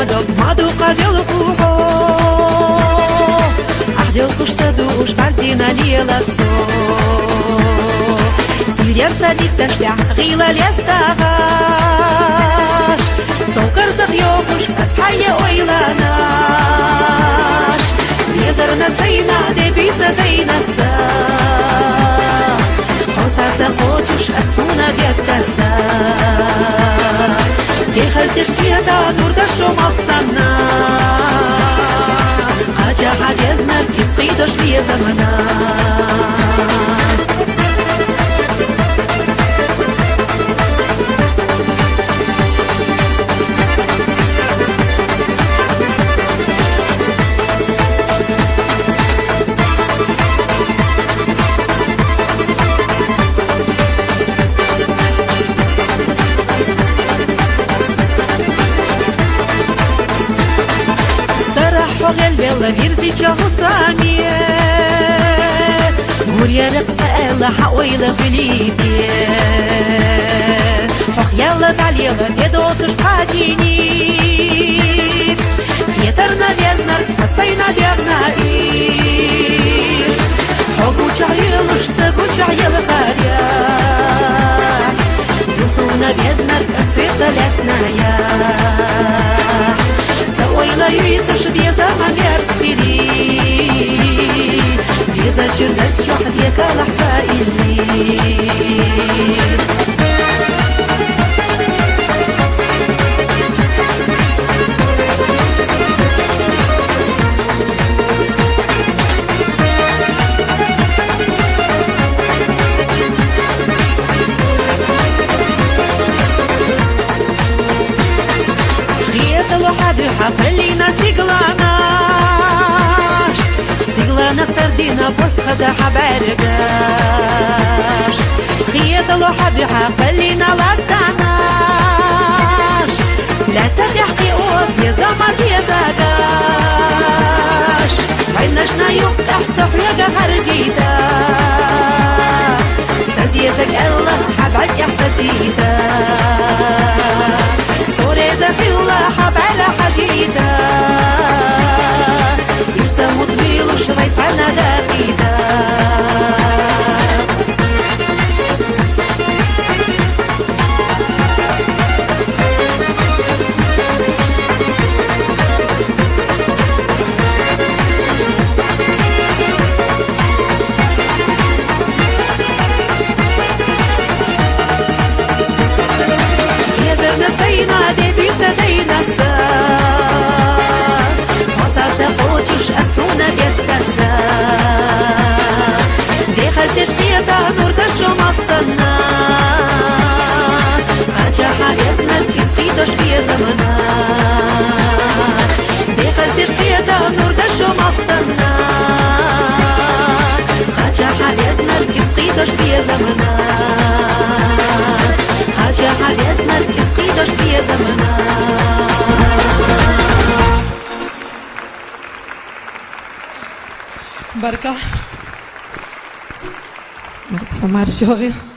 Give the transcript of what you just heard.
مدق مادو قادل فوحو أحدل قشتدوش قرزينا ليلا الصو سيريرца للتشلع غيلا ليستغاش سوكر زغيوخش أصحي أويلاناش يزرنا سينا دبيسة دينا السا حوسا خوتش أسفونا بيتسا تخز تشتيتا نور دشو مفصنا قاجا حبيزنا يسقيدش في زمنا غلبلا فيرزي تشاهو سامي غوريا لقصة حويلة خليدي حخ يلا تعليلا ديدوتش بحاجينيت خيترنا ديزنر حسينا ديغنا إيس حقو تعيلش تقو تعيل خاريا يوحونا ديزنر أسفيت لاتنا يا سوينا يويتش بيزا مغيرسكيلي بيزا جردت شحديك لحظة إلي حقلينا استقلاناش اختار دينا بوس خزا حبارقاش خيط الوحد حقلينا لقاناش لا تحكي اوب يزا مزي زاداش عيناشنا يفتح صفرقة خرجيتا سازيزك الله حبعد يحسسيتا سوريزا في الله حبعلا حجيتا يسمو طويل وشريط فعنا داقيتا تشقيتا نور دشو مفصلنا خرجا حاجزنا الكسقيدوش في زمنا ديخز تشقيتا نور دشو مفصلنا خرجا حاجزنا الكسقيدوش في زمنا خرجا حاجزنا الكسقيدوش في زمنا بركة سمار شوغي